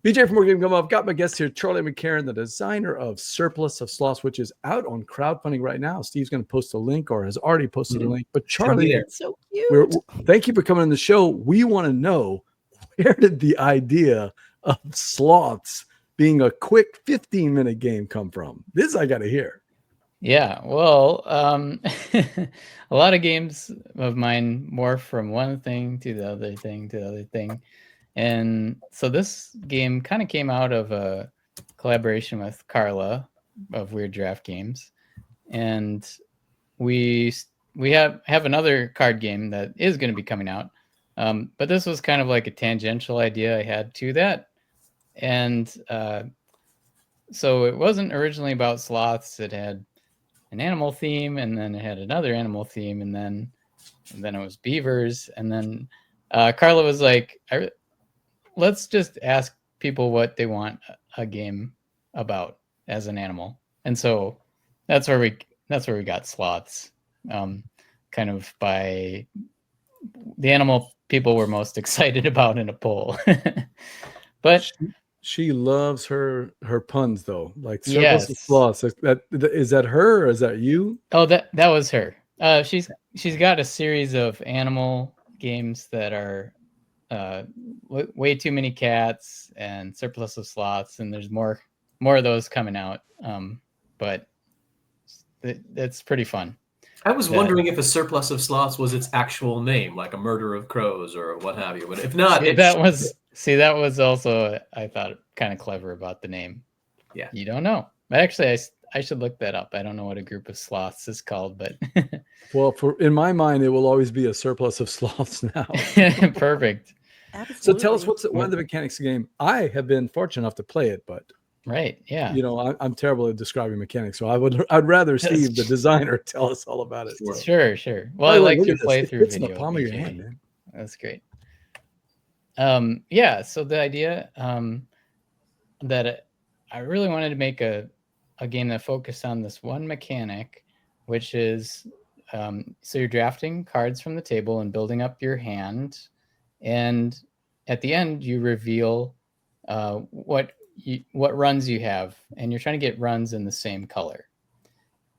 BJ from Game Gumbo. I've got my guest here, Charlie McCarron, the designer of Surplus of Sloths, which is out on crowdfunding right now. Steve's going to post a link or has already posted a link. But Charlie, it's so cute. Thank you for coming on the show. We want to know, where did the idea of Sloths being a quick 15-minute game come from? This I got to hear. Yeah, well, a lot of games of mine morph from one thing to the other thing to the other thing. And so this game kind of came out of a collaboration with Carla of Weird Giraffe Games. And we have another card game that is going to be coming out. But this was kind of like a tangential idea I had to that. And so it wasn't originally about sloths. It had an animal theme, and then it had another animal theme, and then it was beavers. And then Carla was like, let's just ask people what they want a game about as an animal. And so that's where we got sloths, kind of by the animal people were most excited about in a poll. But she loves her puns though, like Yes. Surplus of Sloths. Is that her or is that you? Oh, that was her. She's got a series of animal games that are way too many cats and Surplus of Sloths, and there's more of those coming out. But it's pretty fun. I was wondering if a Surplus of Sloths was its actual name, like a murder of crows or what have you. But if not, that was also, I thought, kind of clever about the name. Yeah, you don't know. But actually, I should look that up. I don't know what a group of sloths is called, but well, in my mind, it will always be a Surplus of Sloths now. Perfect. Absolutely. So tell us what's one of the mechanics of the game. I have been fortunate enough to play it, but right, yeah. You know, I'm terrible at describing mechanics, so I'd rather Steve, the designer, tell us all about it. Sure. Well, I like your playthrough video. In the palm of your hand, man. That's great. Yeah. So the idea that I really wanted to make a game that focused on this one mechanic, which is so you're drafting cards from the table and building up your hand, and at the end you reveal what runs you have, and you're trying to get runs in the same color.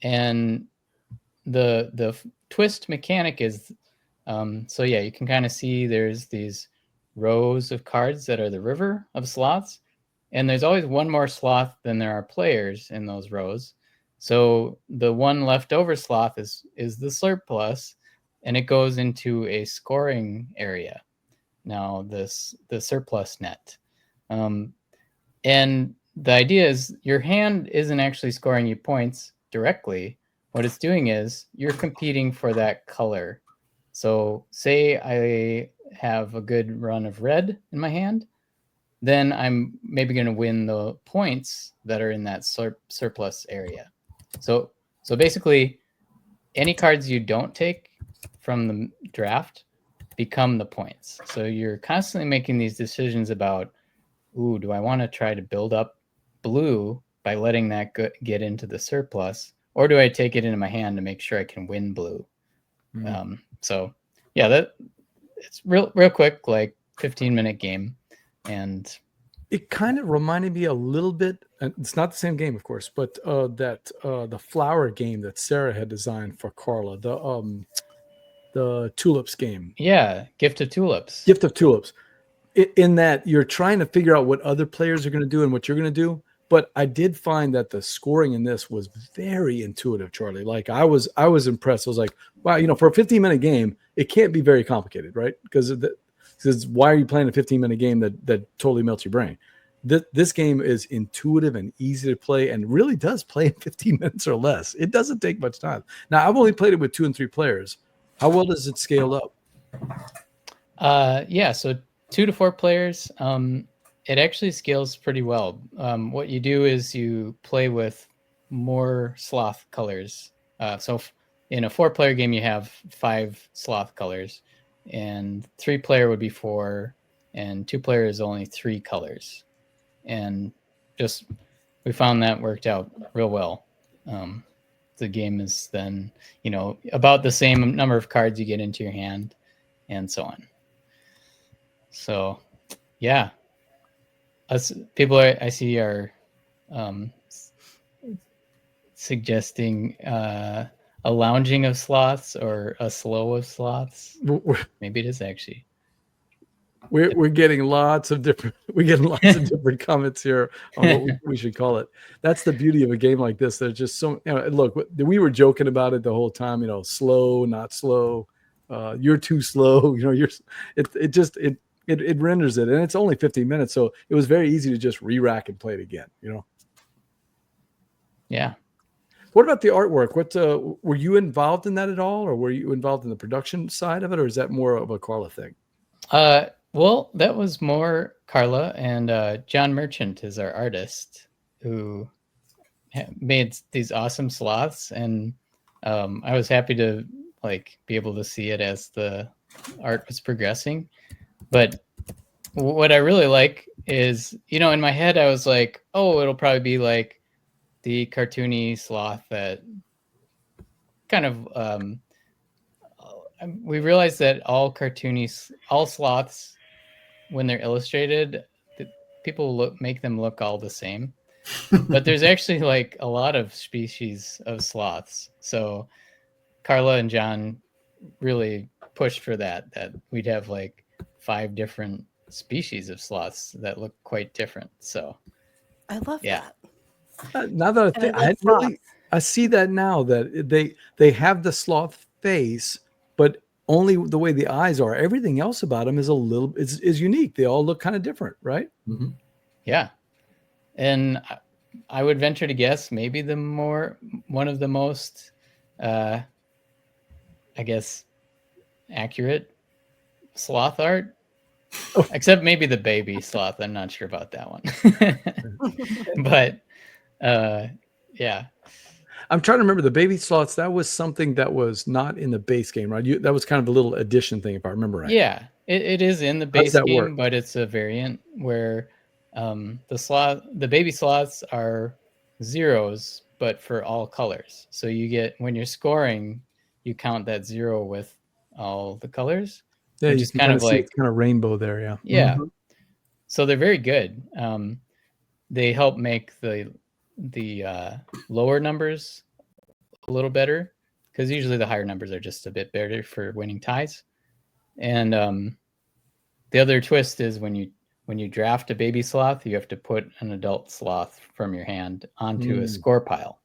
And the twist mechanic is so yeah, you can kind of see there's these rows of cards that are the river of sloths, and there's always one more sloth than there are players in those rows. So the one leftover sloth is the surplus, and it goes into a scoring area. Now the surplus net. And the idea is your hand isn't actually scoring you points directly. What it's doing is you're competing for that color. So say I have a good run of red in my hand, then I'm maybe going to win the points that are in that surplus area. So basically, any cards you don't take from the draft become the points. So you're constantly making these decisions about, do I want to try to build up blue by letting that get into the surplus, or do I take it into my hand to make sure I can win blue? So yeah, it's real quick, like 15-minute game. And it kind of reminded me a little bit, and it's not the same game, of course, but the flower game that Sarah had designed for Carla, the tulips game. Yeah, Gift of Tulips. Gift of Tulips. In that you're trying to figure out what other players are going to do and what you're going to do. But I did find that the scoring in this was very intuitive, Charlie. Like I was impressed. I was like, wow, for a 15-minute game, it can't be very complicated, right? Because why are you playing a 15-minute game that totally melts your brain? This game is intuitive and easy to play, and really does play in 15 minutes or less. It doesn't take much time. Now, I've only played it with 2 and 3 players. How well does it scale up? Yeah, so 2 to 4 players. It actually scales pretty well. What you do is you play with more sloth colors. So in a 4-player game, you have 5 sloth colors, and 3-player would be 4, and 2-player is only 3 colors. And just we found that worked out real well. The game is then, about the same number of cards you get into your hand, and so on. So, yeah. people I see are suggesting a lounging of sloths or a slow of sloths. Maybe it is actually. We're getting lots of different comments here on what we should call it. That's the beauty of a game like this. There's just so, look, we were joking about it the whole time, slow, not slow. You're too slow. It renders it, and it's only 15 minutes. So it was very easy to just re-rack and play it again, Yeah. What about the artwork? Were you involved in that at all, or were you involved in the production side of it, or is that more of a Carla thing? Well, that was more Carla, and John Merchant is our artist who made these awesome sloths, and I was happy to be able to see it as the art was progressing. But what I really like is, in my head I was like, oh, it'll probably be like the cartoony sloth that kind of we realized that all sloths, when they're illustrated, people make them look all the same. But there's actually a lot of species of sloths. So Carla and John really pushed for that we'd have 5 different species of sloths that look quite different. So I love that. Now that I see that now, that they have the sloth face, but only the way the eyes are. Everything else about them is unique. They all look kind of different, right? Mm-hmm. Yeah. And I would venture to guess maybe one of the most, I guess, accurate sloth art, except maybe the baby sloth. I'm not sure about that one. But yeah. I'm trying to remember the baby sloths. That was something that was not in the base game, right? That was kind of a little addition thing, if I remember right. Yeah, it is in the base game, but it's a variant where the baby sloths are zeros, but for all colors. So you get, when you're scoring, you count that 0 with all the colors. Yeah, which is kind of it's kind of rainbow there. Yeah. Yeah. Mm-hmm. So they're very good. They help make the lower numbers a little better, because usually the higher numbers are just a bit better for winning ties. And the other twist is when you draft a baby sloth, you have to put an adult sloth from your hand onto a score pile.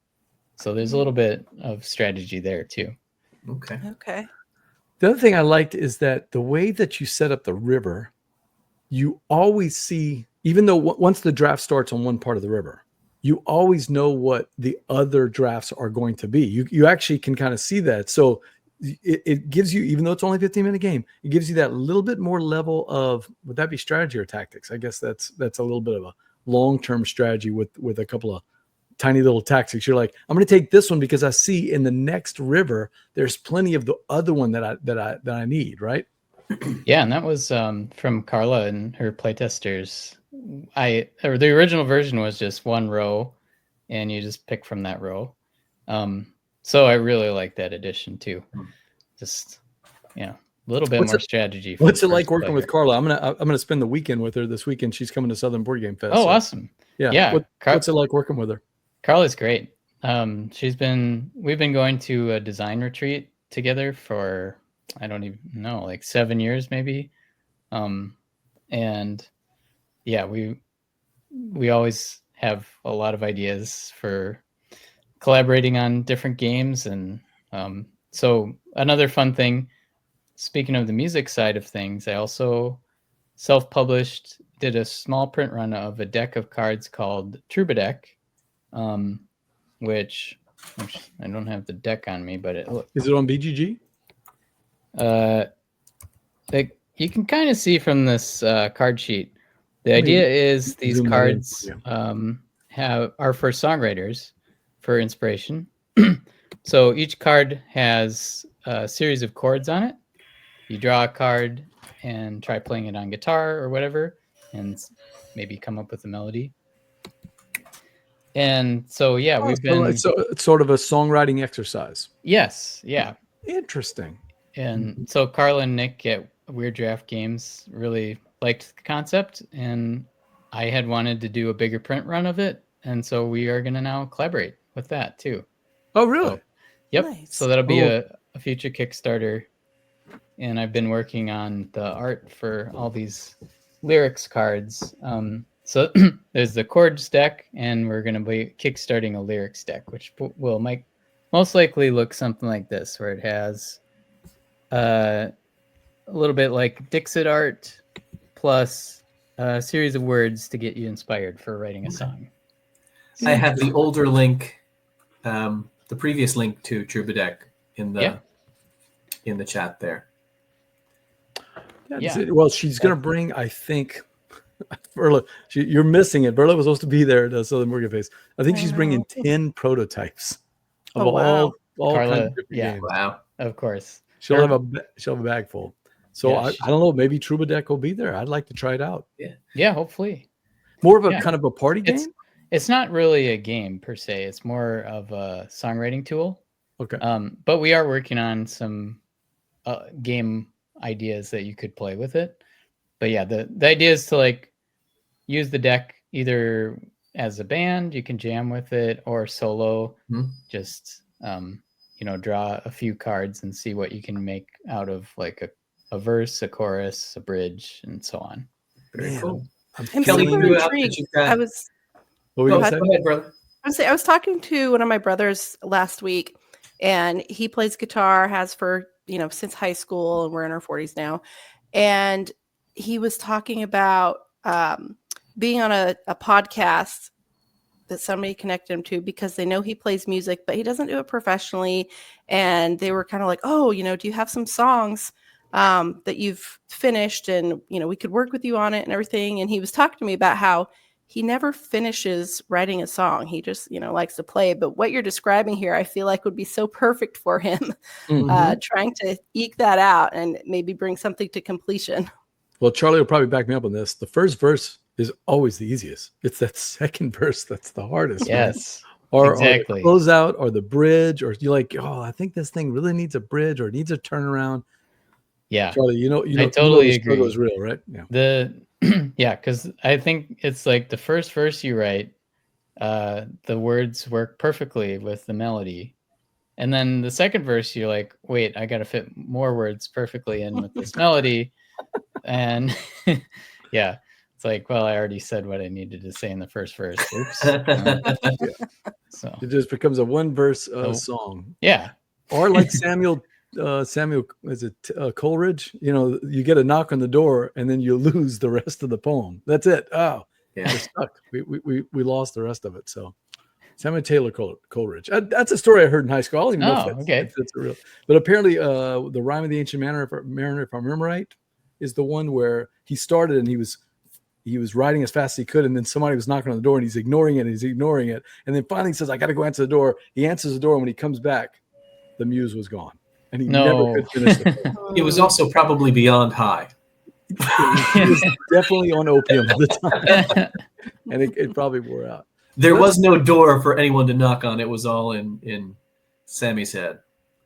So there's a little bit of strategy there too. Okay. The other thing I liked is that the way that you set up the river, you always see, even though once the draft starts on one part of the river, you always know what the other drafts are going to be. You actually can kind of see that. So it gives you, even though it's only a 15-minute game, it gives you that little bit more level of, would that be strategy or tactics? I guess that's a little bit of a long-term strategy with a couple of tiny little tactics. You're like, I'm going to take this one because I see in the next river there's plenty of the other one that I need, right? Yeah, and that was from Carla and her playtesters. The original version was just one row, and you just pick from that row. So I really like that addition too. Just a little bit more strategy. What's it like working with Carla? I'm gonna spend the weekend with her this weekend. She's coming to Southern Board Game Fest. Oh, so. Awesome! Yeah. What's it like working with her? Carla's great. We've been going to a design retreat together for, I don't even know, 7 years maybe. And yeah, we always have a lot of ideas for collaborating on different games. And so another fun thing, speaking of the music side of things, I also self-published, did a small print run of a deck of cards called Troubadeck, which I don't have the deck on me, but is it on BGG? You can kind of see from this card sheet. The idea is these cards are for songwriters for inspiration. So each card has a series of chords on it. You draw a card and try playing it on guitar or whatever, and maybe come up with a melody. And so, yeah, it's sort of a songwriting exercise. Yes. Yeah. Interesting. And so Carla and Nick at Weird Giraffe Games really liked the concept, and I had wanted to do a bigger print run of it, and so we are going to now collaborate with that too. Oh, really? So, yep. Nice. So that'll be a future Kickstarter, and I've been working on the art for all these lyrics cards. So there's the chords deck, and we're going to be kickstarting a lyrics deck, which will most likely look something like this, where it has a little bit like Dixit art plus a series of words to get you inspired for writing a song. I have the older link, the previous link to Troubadour in the chat there. Yeah. Well, she's going to bring, I think, Berla, you're missing it. Berla was supposed to be there at Southern Morgan Face. I think she's bringing 10 prototypes of all Carla, kinds of different games. Wow. Of course. She'll have a bag full. So I don't know, maybe Troubadour will be there. I'd like to try it out. Yeah, hopefully. More of a kind of a party game? It's not really a game per se. It's more of a songwriting tool. Okay. But we are working on some game ideas that you could play with it. But yeah, the idea is to like use the deck either as a band, you can jam with it, or solo. Just draw a few cards and see what you can make out of like a verse, a chorus, a bridge, and so on. Very cool. I'm super intrigued. I was talking to one of my brothers last week, and he plays guitar, has for since high school, and we're in our 40s now. And he was talking about being on a podcast that somebody connected him to, because they know he plays music, but he doesn't do it professionally. And they were kind of like, oh, do you have some songs that you've finished, and we could work with you on it and everything. And he was talking to me about how he never finishes writing a song. He just likes to play. But what you're describing here, I feel like would be so perfect for him, trying to eke that out and maybe bring something to completion. Well, Charlie will probably back me up on this. The first verse is always the easiest. It's that second verse that's the hardest. Yes. Or exactly. Or the closeout, or the bridge, or you're like, oh, I think this thing really needs a bridge, or it needs a turnaround. Yeah, Charlie, I totally agree. Is real, right? Yeah. Because I think it's like the first verse you write, the words work perfectly with the melody, and then the second verse you're like, wait, I got to fit more words perfectly in with this melody, and it's like, well, I already said what I needed to say in the first verse. Oops. So it just becomes a one verse song. Yeah, or like Samuel Coleridge, you get a knock on the door and then you lose the rest of the poem. That's it. Oh, we're stuck. We lost the rest of it. So Samuel Taylor Coleridge. That's a story I heard in high school. I don't even know if that's real. But apparently the Rime of the Ancient Mariner, if I remember right, is the one where he started and he was writing as fast as he could, and then somebody was knocking on the door and he's ignoring it, and then finally he says, I got to go answer the door. He answers the door, and when he comes back, the muse was gone. And he never could finish the poem. He was also probably beyond high. He was definitely on opium at the time. And it probably wore out. There was no door for anyone to knock on. It was all in Sammy's head.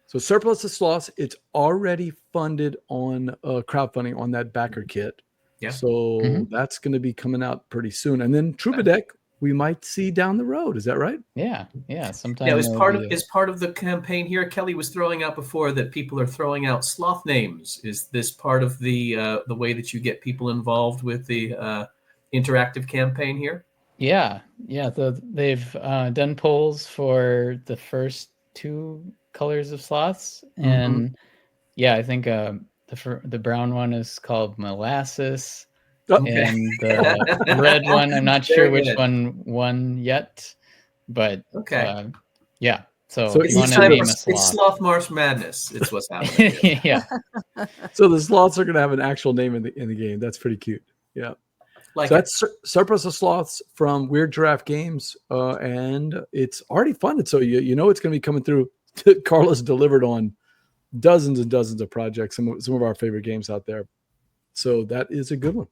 So Surplus of Sloths, it's already funded on crowdfunding on that backer kit. Yeah. So that's going to be coming out pretty soon. And then Troubadour, we might see down the road. Is that right? Yeah. Sometime. Yeah, as part of the campaign here, Kelly was throwing out before that people are throwing out sloth names. Is this part of the way that you get people involved with the interactive campaign here? Yeah. They've done polls for the first 2 colors of sloths, and I think the brown one is called Molasses. Okay. And the red one, I'm not sure which one won yet, but So it's Sloth Marsh Madness. It's what's happening. Yeah. So the sloths are going to have an actual name in the game. That's pretty cute. Yeah. That's Surplus of Sloths from Weird Giraffe Games, and it's already funded. So it's going to be coming through. Carla's delivered on dozens and dozens of projects. Some of our favorite games out there. So that is a good one.